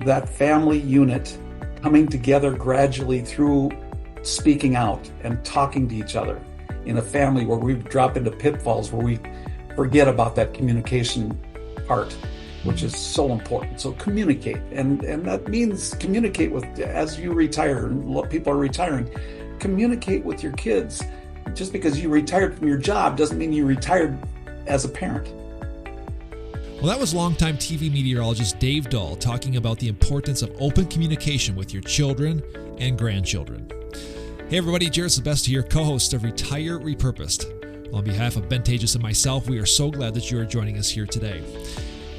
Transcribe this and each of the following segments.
that family unit coming together gradually through speaking out and talking to each other in a family where we drop into pitfalls where we forget about that communication part, which is so important. So communicate, and that means communicate with, as you retire and people are retiring, communicate with your kids. Just because you retired from your job doesn't mean you retired as a parent. Well, that was longtime TV meteorologist Dave Dahl talking about the importance of open communication with your children and grandchildren. Hey everybody, Jared Sebesta here, co-host of Retire Repurposed. On behalf of Ben Tages and myself, we are so glad that you are joining us here today.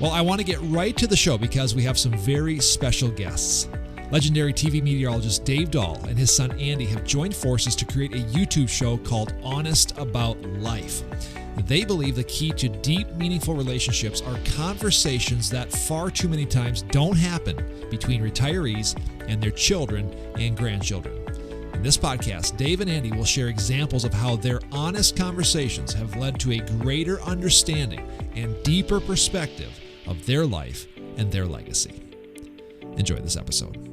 Well, I want to get right to the show because we have some very special guests. Legendary TV meteorologist Dave Dahl and his son Andy have joined forces to create a YouTube show called Honest About Life. They believe the key to deep, meaningful relationships are conversations that far too many times don't happen between retirees and their children and grandchildren. In this podcast, Dave and Andy will share examples of how their honest conversations have led to a greater understanding and deeper perspective of their life and their legacy. Enjoy this episode.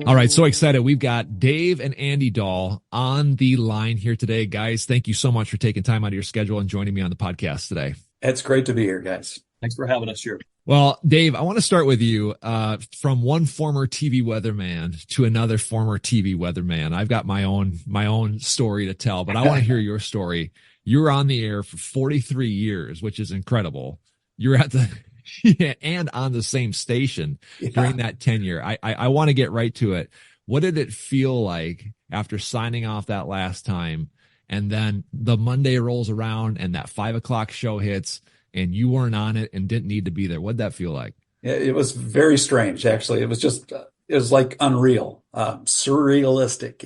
All right, so excited. We've got Dave and Andy Dahl on the line here today. Guys, thank you so much for taking time out of your schedule and joining me on the podcast today. It's great to be here, guys. Thanks for having us here. Well, Dave, I want to start with you. From one former TV weatherman to another former TV weatherman. I've got my own story to tell, but I want to hear your story. You were on the air for 43 years, which is incredible. You're at the and on the same station during that tenure. I want to get right to it. What did it feel like after signing off that last time, and then the Monday rolls around and that 5 o'clock show hits and you weren't on it and didn't need to be there? What'd that feel like? It was very strange, actually. It was like unreal, surrealistic.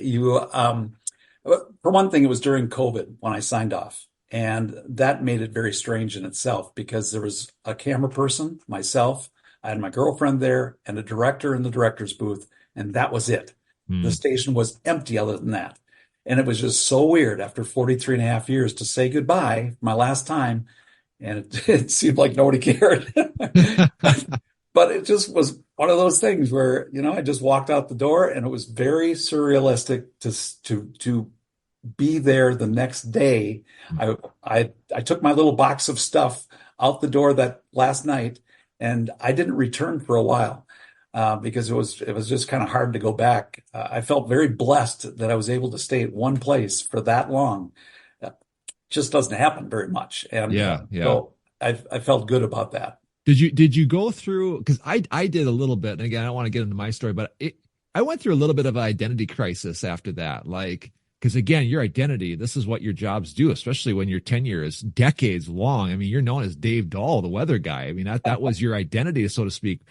For one thing, it was during COVID when I signed off. And that made it very strange in itself because there was a camera person, myself, I had my girlfriend there, and a director in the director's booth, and that was it. The station was empty other than that. And it was just so weird after 43 and a half years to say goodbye, my last time, and it seemed like nobody cared. But it just was one of those things where, I just walked out the door, and it was very surrealistic to be there the next day. I took my little box of stuff out the door that last night, and I didn't return for a while because it was just kind of hard to go back. I felt very blessed that I was able to stay at one place for that long. Just doesn't happen very much, and so I felt good about that. Did you go through? Because I did a little bit, and again, I don't want to get into my story, but I went through a little bit of an identity crisis after that, because again, your identity, this is what your jobs do, especially when your tenure is decades long. I mean, you're known as Dave Dahl, the weather guy. I mean, that was your identity, so to speak.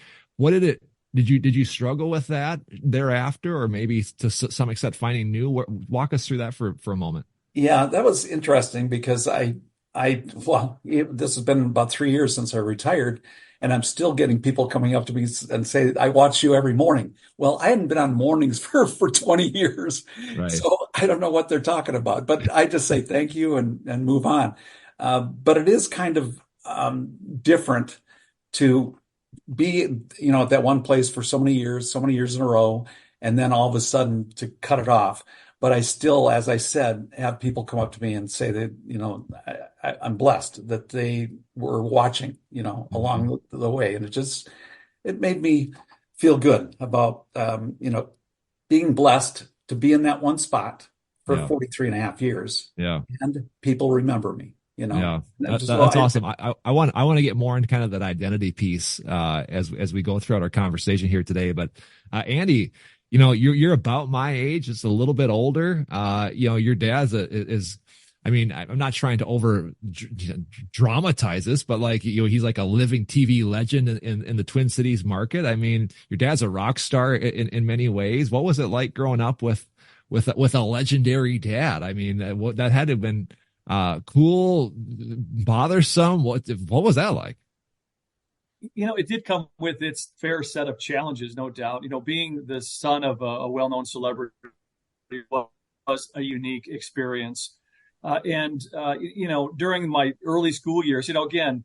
Did you struggle with that thereafter, or maybe to some extent finding new? Walk us through that for a moment. Yeah, that was interesting because this has been about 3 years since I retired, and I'm still getting people coming up to me and say, I watch you every morning. Well, I hadn't been on mornings for 20 years. Right. So I don't know what they're talking about, but I just say thank you and move on. But it is kind of different to be, at that one place for so many years in a row, and then all of a sudden to cut it off. But I still, as I said, have people come up to me and say that, I'm blessed that they were watching, along the way. And it made me feel good about, being blessed to be in that one spot for 43 and a half years. Yeah. And people remember me, Yeah, that's awesome. I want to get more into kind of that identity piece, as we go throughout our conversation here today. But, Andy, you're about my age, just a little bit older. Your dad is, I'm not trying to over dramatize this, but he's like a living TV legend in the Twin Cities market. I mean, your dad's a rock star in many ways. What was it like growing up with a legendary dad? I mean, that had to have been cool, bothersome. What was that like? It did come with its fair set of challenges, no doubt. Being the son of a well-known celebrity was a unique experience. During my early school years, again,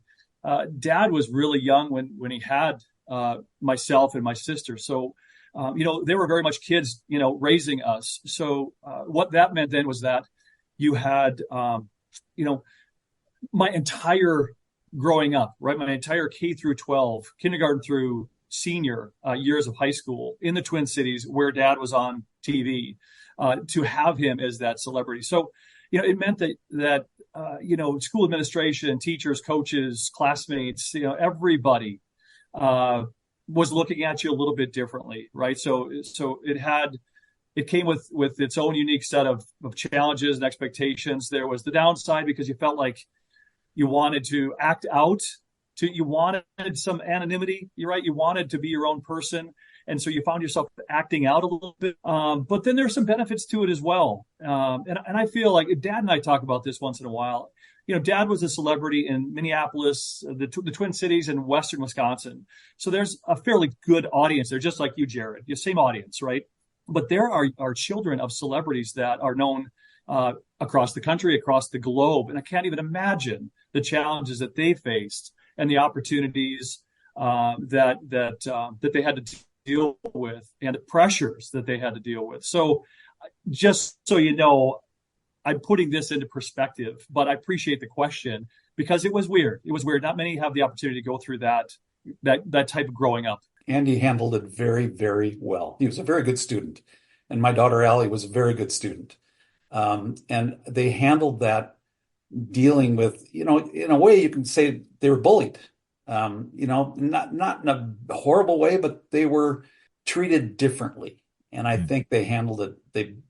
Dad was really young when he had myself and my sister. So, they were very much kids, raising us. So what that meant then was that you had, my entire growing up, right? My entire K through 12, kindergarten through senior years of high school in the Twin Cities where Dad was on TV, to have him as that celebrity. So, it meant that school administration, teachers, coaches, classmates, everybody was looking at you a little bit differently, right? So it came with its own unique set of challenges and expectations. There was the downside because you felt like you wanted to act out, you wanted some anonymity, you're right? You wanted to be your own person. And so you found yourself acting out a little bit. But then there's some benefits to it as well. And I feel like Dad and I talk about this once in a while. Dad was a celebrity in Minneapolis, the Twin Cities, and Western Wisconsin. So there's a fairly good audience there, just like you, Jared, the same audience, right? But there are children of celebrities that are known across the country, across the globe. And I can't even imagine the challenges that they faced and the opportunities that they had to deal with and the pressures that they had to deal with. So just so you know, I'm putting this into perspective, but I appreciate the question because it was weird. It was weird. Not many have the opportunity to go through that type of growing up. Andy handled it very, very well. He was a very good student. And my daughter, Allie, was a very good student. And they handled that dealing with, in a way you can say they were bullied, not in a horrible way, but they were treated differently. And I think they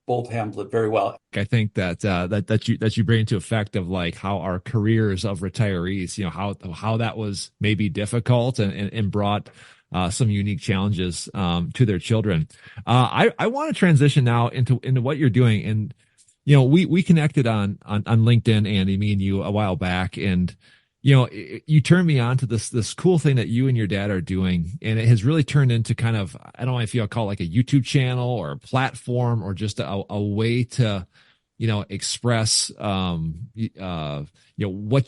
both handled it very well. I think that you bring into effect of like how our careers of retirees, how that was maybe difficult and brought some unique challenges to their children. I want to transition now into what you're doing. And, we connected on LinkedIn, Andy, me and you a while back. And, you turned me on to this cool thing that you and your dad are doing. And it has really turned into kind of, I don't know if you'll call it like a YouTube channel or a platform or just a way to, express, what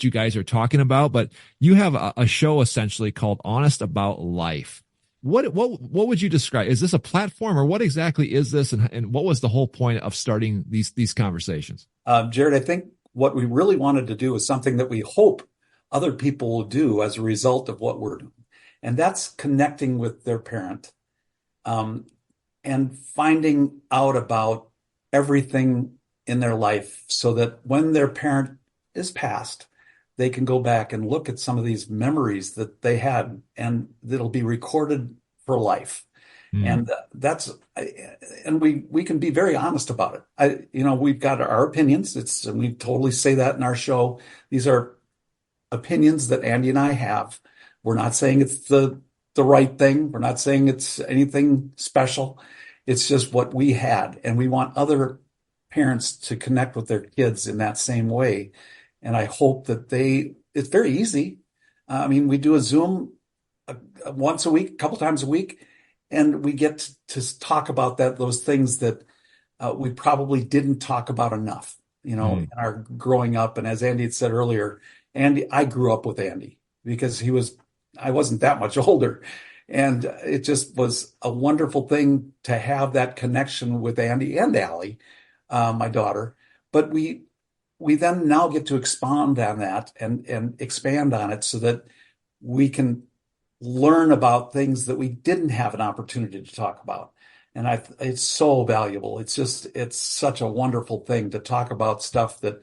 you guys are talking about. But you have a show essentially called Honest About Life. What would you describe? Is this a platform or what exactly is this? And what was the whole point of starting these conversations? Jared, I think what we really wanted to do is something that we hope other people will do as a result of what we're doing. And that's connecting with their parent, and finding out about everything in their life so that when their parent is passed, they can go back and look at some of these memories that they had, and it'll be recorded for life. And we can be very honest about it. We've got our opinions. And we totally say that in our show. These are opinions that Andy and I have. We're not saying it's the right thing. We're not saying it's anything special. It's just what we had. And we want other parents to connect with their kids in that same way. And I hope that it's very easy. We do a Zoom once a week, a couple times a week, and we get to talk about those things that we probably didn't talk about enough, in our growing up. And as Andy had said earlier, I grew up with Andy because I wasn't that much older. And it just was a wonderful thing to have that connection with Andy and Allie, my daughter. But we then now get to expand on that and expand on it so that we can learn about things that we didn't have an opportunity to talk about. And it's so valuable. It's such a wonderful thing to talk about stuff that,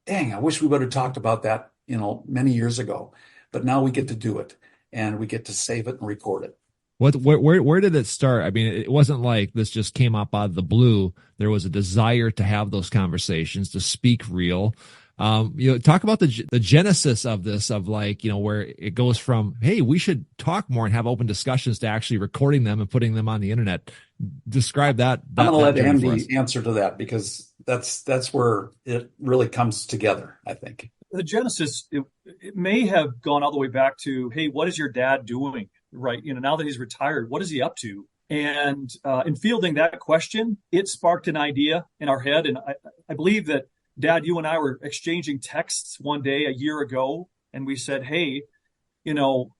dang, I wish we would have talked about that, many years ago. But now we get to do it and we get to save it and record it. Where did it start? I mean, it wasn't like this just came up out of the blue. There was a desire to have those conversations, to speak real. Talk about the genesis of this, of where it goes from, hey, we should talk more and have open discussions, to actually recording them and putting them on the internet. Describe that. I'm going to let Andy answer to that because that's where it really comes together, I think. The genesis, it may have gone all the way back to, hey, what is your dad doing? Right. Now that he's retired, what is he up to? And in fielding that question, it sparked an idea in our head. And I believe that, Dad, you and I were exchanging texts one day a year ago. and we said, hey, you know,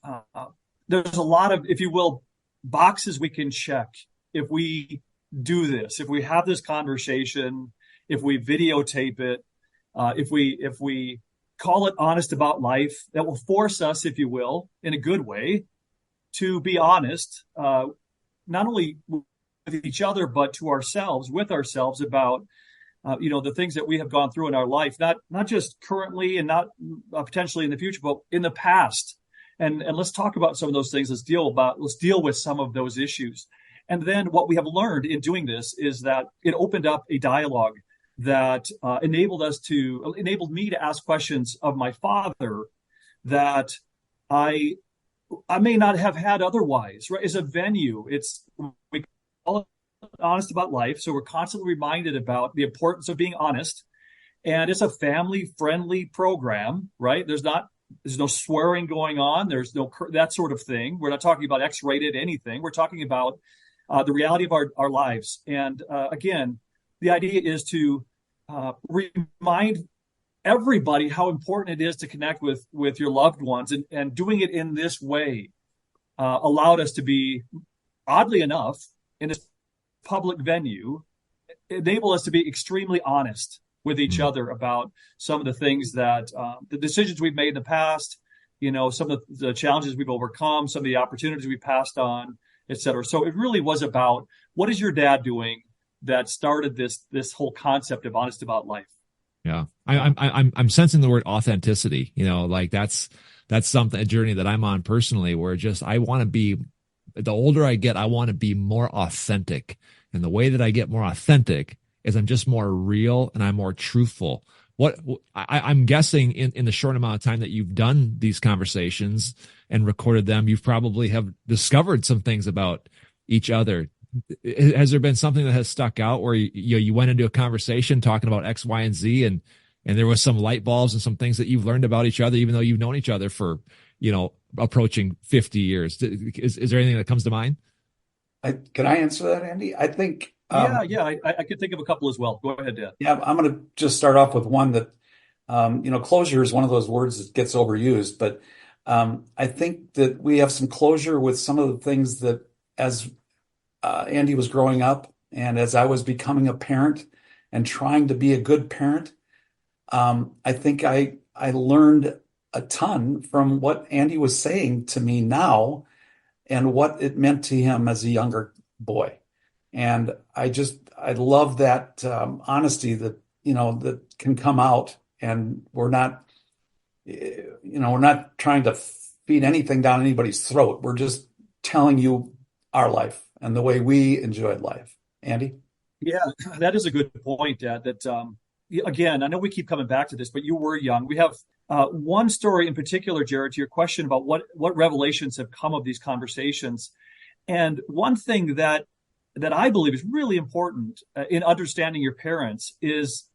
there's a lot of, if you will, boxes we can check if we do this, if we have this conversation, if we videotape it, if we call it honest about life, that will force us, if you will, in a good way, to be honest, not only with each other, but to ourselves, with ourselves about the things that we have gone through in our life, not just currently and not potentially in the future, but in the past. And let's talk about some of those things. Let's deal with some of those issues. And then what we have learned in doing this is that it opened up a dialogue that enabled me to ask questions of my father that I may not have had otherwise. Right? As a venue, we call it honest about life, so we're constantly reminded about the importance of being honest. And it's a family-friendly program, right? There's no swearing going on. There's no that sort of thing. We're not talking about X-rated anything. We're talking about the reality of our lives. And again, the idea is to remind everybody how important it is to connect with your loved ones, and doing it in this way allowed us to be, oddly enough, in this public venue, enable us to be extremely honest with each other about some of the things that the decisions we've made in the past, some of the challenges we've overcome, some of the opportunities we passed on, et cetera. So it really was about, what is your dad doing that started this whole concept of honest about life? Yeah, I'm sensing the word authenticity. Like that's something, a journey that I'm on personally, where I want to be. The older I get, I want to be more authentic, and the way that I get more authentic is I'm just more real and I'm more truthful. I'm guessing in the short amount of time that you've done these conversations and recorded them, you've probably have discovered some things about each other. Has there been something that has stuck out where you went into a conversation talking about X, Y, and Z, and there was some light bulbs and some things that you've learned about each other, even though you've known each other for, approaching 50 years? Is there anything that comes to mind? Can I answer that, Andy? I think. I could think of a couple as well. Go ahead, Dad. Yeah, I'm going to just start off with one that, closure is one of those words that gets overused, but I think that we have some closure with some of the things that, as Andy was growing up and as I was becoming a parent and trying to be a good parent, I think I learned a ton from what Andy was saying to me now and what it meant to him as a younger boy. And I love that honesty that, that can come out, and we're not trying to feed anything down anybody's throat. We're just telling you our life and the way we enjoyed life. Andy? Yeah, that is a good point, Dad. Again, I know we keep coming back to this, but you were young. We have one story in particular, Jared, to your question about what revelations have come of these conversations. And one thing that I believe is really important in understanding your parents is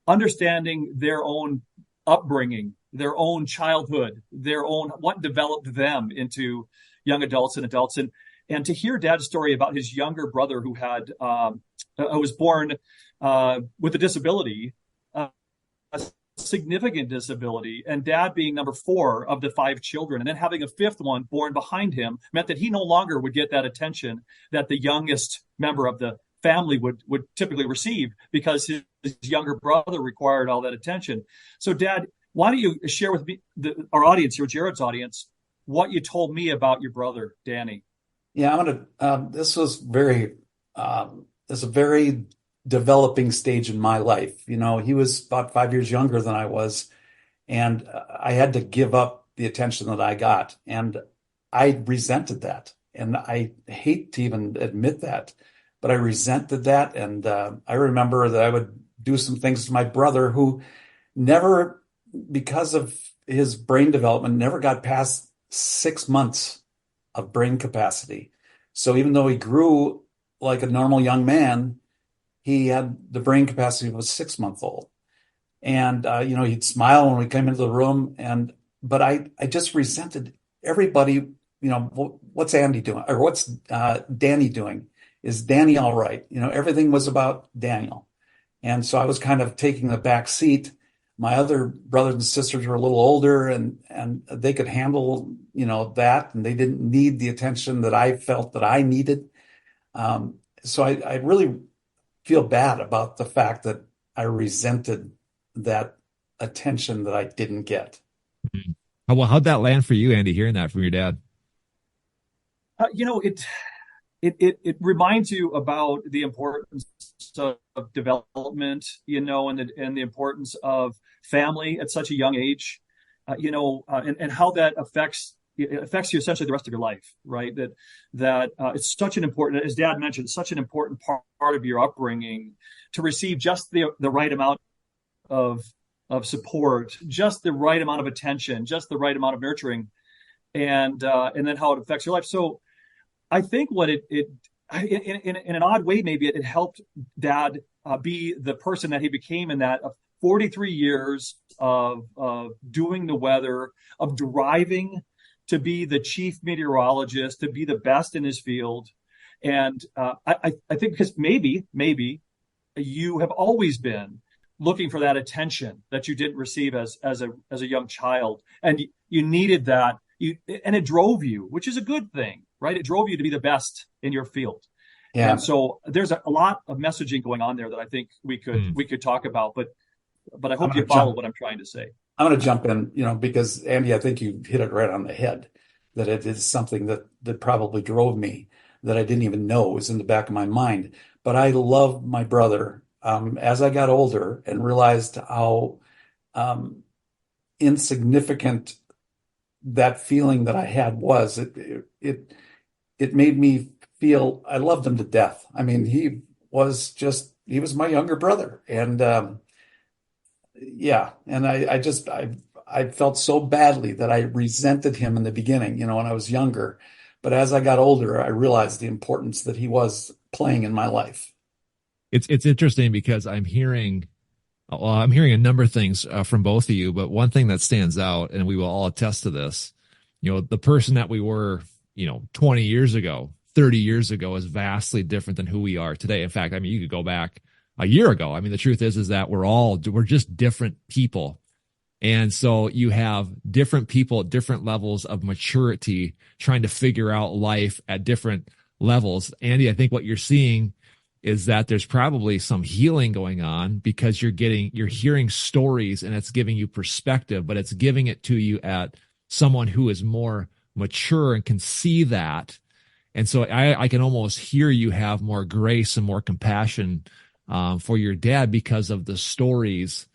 understanding their own upbringing, their own childhood, what developed them into young adults and adults. And to hear Dad's story about his younger brother who was born with a disability, a significant disability, and Dad being number 4 of the 5 children, and then having a 5th one born behind him, meant that he no longer would get that attention that the youngest member of the family would typically receive, because his younger brother required all that attention. So, Dad, why don't you share with me, our audience here, Jared's audience, what you told me about your brother, Danny? Yeah, I'm gonna. This was a very developing stage in my life. He was about 5 years younger than I was, and I had to give up the attention that I got, and I resented that. And I hate to even admit that, but I resented that. And I remember that I would do some things to my brother, who never, because of his brain development, never got past 6 months of brain capacity. So even though he grew like a normal young man, he had the brain capacity of a 6-month-old. And, he'd smile when we came into the room. But I just resented everybody. What's Andy doing? Or what's Danny doing? Is Danny all right? Everything was about Daniel. And so I was kind of taking the back seat My other brothers and sisters were a little older, and they could handle, that, and they didn't need the attention that I felt that I needed. So I really feel bad about the fact that I resented that attention that I didn't get. Mhm. Well, how'd that land for you, Andy, hearing that from your dad? It reminds you about the importance of development, and the importance of family at such a young age, and how that affects you essentially the rest of your life, right? That it's such an important, as Dad mentioned, such an important part of your upbringing to receive just the right amount of support, just the right amount of attention, just the right amount of nurturing, and then how it affects your life. So I think what in an odd way, maybe it helped Dad be the person that he became in that 43 years of doing the weather, of driving to be the chief meteorologist, to be the best in his field. And I think because maybe you have always been looking for that attention that you didn't receive as a young child, and you needed that. And it drove you, which is a good thing, right? It drove you to be the best in your field. Yeah. And so there's a lot of messaging going on there that I think we could talk about, but I hope you follow what I'm trying to say. I'm going to jump in, because Andy, I think you hit it right on the head, that it is something that probably drove me that I didn't even know was in the back of my mind. But I love my brother. As I got older and realized how insignificant that feeling that I had was, it made me feel I loved him to death. I mean, he was my younger brother, and yeah, and I felt so badly that I resented him in the beginning, when I was younger. But as I got older, I realized the importance that he was playing in my life. It's interesting because I'm hearing a number of things from both of you, but one thing that stands out, and we will all attest to this, the person that we were, 20 years ago, 30 years ago is vastly different than who we are today. In fact, I mean, you could go back a year ago. I mean, the truth is that we're just different people. And so you have different people at different levels of maturity trying to figure out life at different levels. Andy, I think what you're seeing is that there's probably some healing going on because you're hearing stories and it's giving you perspective, but it's giving it to you at someone who is more mature and can see that. And so I can almost hear you have more grace and more compassion for your dad because of the stories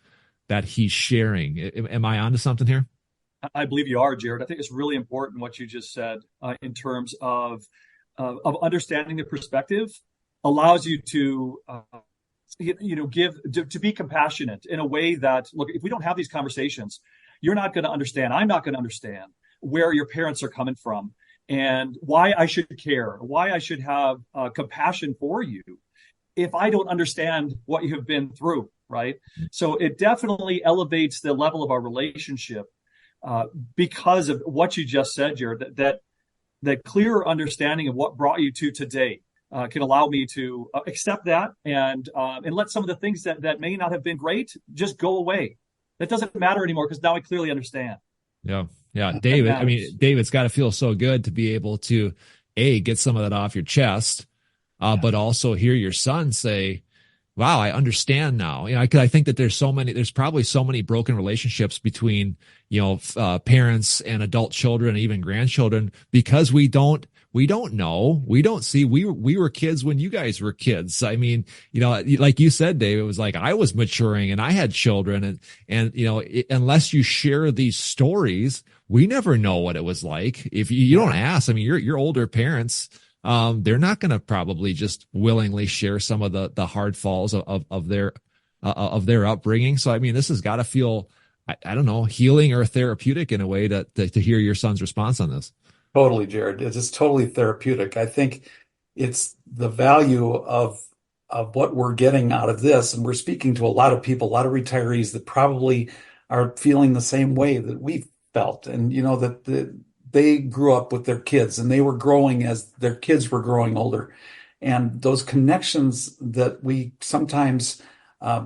that he's sharing. Am I onto something here? I believe you are, Jared. I think it's really important what you just said in terms of understanding the perspective allows you to to be compassionate in a way that, look, if we don't have these conversations, you're not going to understand. I'm not going to understand where your parents are coming from and why I should care, why I should have compassion for you if I don't understand what you have been through, right? So it definitely elevates the level of our relationship because of what you just said, Jared, that clearer understanding of what brought you to today can allow me to accept that and let some of the things that may not have been great just go away. That doesn't matter anymore because now I clearly understand. Yeah. Yeah. David, I mean, David's got to feel so good to be able to get some of that off your chest, but also hear your son say, wow, I understand now. I think that there's probably so many broken relationships between, parents and adult children, and even grandchildren, because we don't know, we don't see, we were kids when you guys were kids. I mean, like you said, Dave, it was like I was maturing and I had children and unless you share these stories, we never know what it was like. If you don't ask, I mean, your older parents, they're not going to probably just willingly share some of the hard falls of their upbringing. So, I mean, this has got to feel, I don't know, healing or therapeutic in a way to hear your son's response on this. Totally, Jared. It's just totally therapeutic. I think it's the value of what we're getting out of this. And we're speaking to a lot of people, a lot of retirees that probably are feeling the same way that we felt. And, they grew up with their kids and they were growing as their kids were growing older. And those connections that we sometimes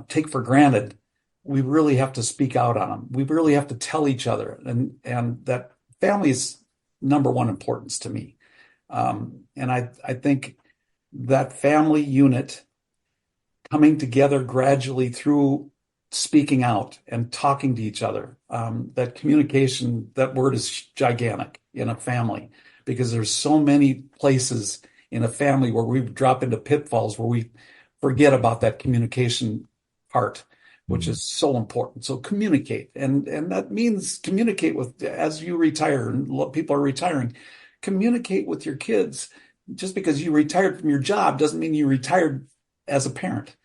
take for granted we really have to speak out on them. We really have to tell each other, and that family is number one importance to me. And I think that family unit coming together gradually through speaking out and talking to each other, that communication, that word is gigantic in a family, because there's so many places in a family where we drop into pitfalls where we forget about that communication part, which is so important. So communicate, and that means communicate with, as you retire and people are retiring, communicate with your kids. Just because you retired from your job doesn't mean you retired as a parent.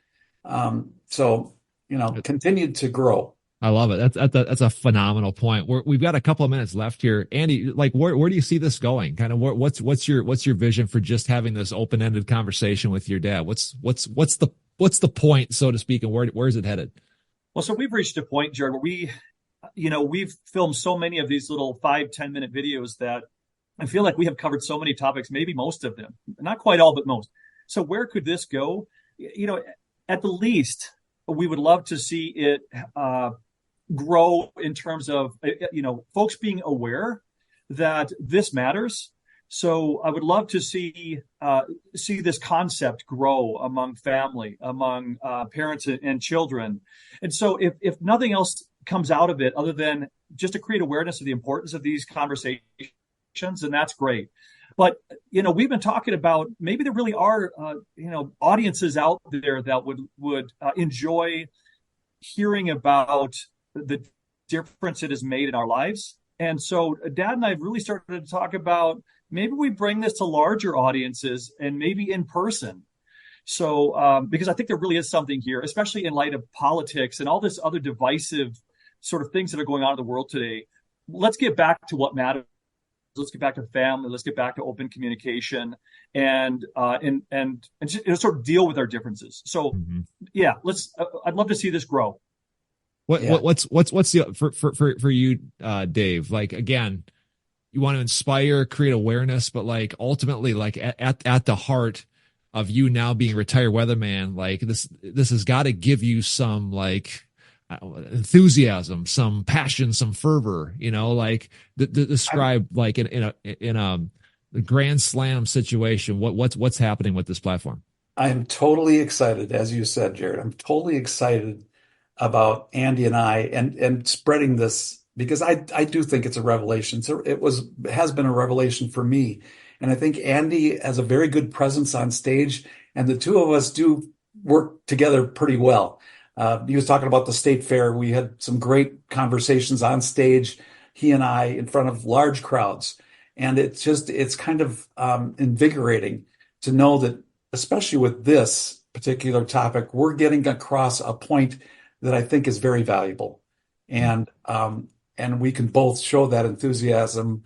So, continue to grow. I love it. That's a phenomenal point. We've got a couple of minutes left here. Andy, like where do you see this going? Kind of what's your vision for just having this open-ended conversation with your dad? What's the point, so to speak, and where is it headed? Well, so we've reached a point, Jared, where we've filmed so many of these little 5-10 minute videos that I feel like we have covered so many topics, maybe most of them, not quite all, but most. So where could this go? At the least, we would love to see it grow in terms of, folks being aware that this matters. So I would love to see this concept grow among family, among parents and children. And so if nothing else comes out of it other than just to create awareness of the importance of these conversations, then that's great. But, we've been talking about maybe there really are, audiences out there that would enjoy hearing about the difference it has made in our lives. And so Dad and I have really started to talk about maybe we bring this to larger audiences and maybe in person. So because I think there really is something here, especially in light of politics and all this other divisive sort of things that are going on in the world today. Let's get back to what matters. Let's get back to family. Let's get back to open communication and just sort of deal with our differences. So, yeah, I'd love to see this grow. What's the for you, Dave? Like, again, you want to inspire, create awareness, but like ultimately, like at the heart of you now being a retired weatherman, like this has got to give you some like enthusiasm, some passion, some fervor, like describe like in a grand slam situation, what's happening with this platform. I'm totally excited, as you said, Jared. I'm totally excited about Andy and I and spreading this, because I do think it's a revelation. So it has been a revelation for me. And I think Andy has a very good presence on stage, and the two of us do work together pretty well. He was talking about the state fair. We had some great conversations on stage, he and I, in front of large crowds. And it's kind of invigorating to know that, especially with this particular topic, we're getting across a point that I think is very valuable. And we can both show that enthusiasm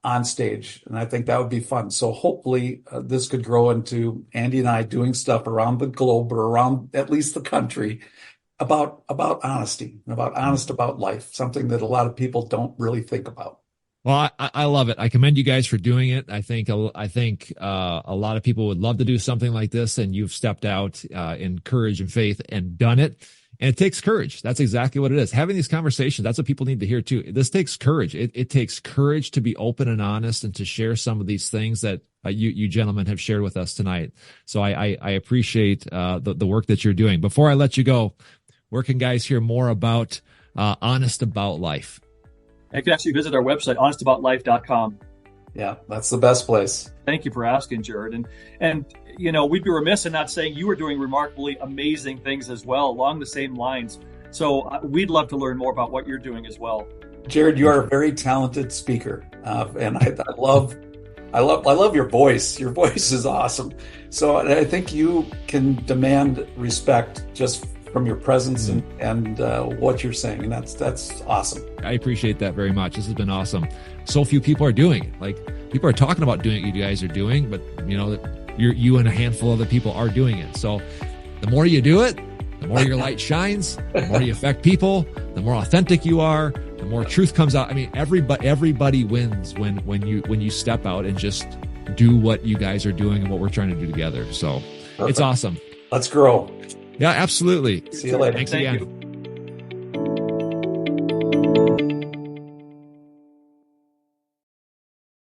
on stage. And I think that would be fun. So hopefully this could grow into Andy and I doing stuff around the globe, or around at least the country, about honesty, about life, something that a lot of people don't really think about. Well, I love it. I commend you guys for doing it. I think a lot of people would love to do something like this, and you've stepped out in courage and faith and done it. And it takes courage. That's exactly what it is. Having these conversations, that's what people need to hear too. This takes courage. It takes courage to be open and honest and to share some of these things that you gentlemen have shared with us tonight. So I appreciate the work that you're doing. Before I let you go, where can guys hear more about Honest About Life? You can actually visit our website, honestaboutlife.com. Yeah, that's the best place. Thank you for asking, Jared. And we'd be remiss in not saying you are doing remarkably amazing things as well along the same lines. So we'd love to learn more about what you're doing as well. Jared, you are a very talented speaker, and I love your voice. Your voice is awesome. So I think you can demand respect just from your presence and what you're saying, and that's awesome. I appreciate that very much. This has been awesome. So few people are doing it. Like, people are talking about doing what you guys are doing, but you and a handful of other people are doing it. So the more you do it, the more your light shines, the more you affect people, the more authentic you are, the more truth comes out. I mean, everybody wins when you step out and just do what you guys are doing and what we're trying to do together. So Perfect. It's awesome. Let's grow. Yeah, absolutely. See you later. Thanks Thank again. you.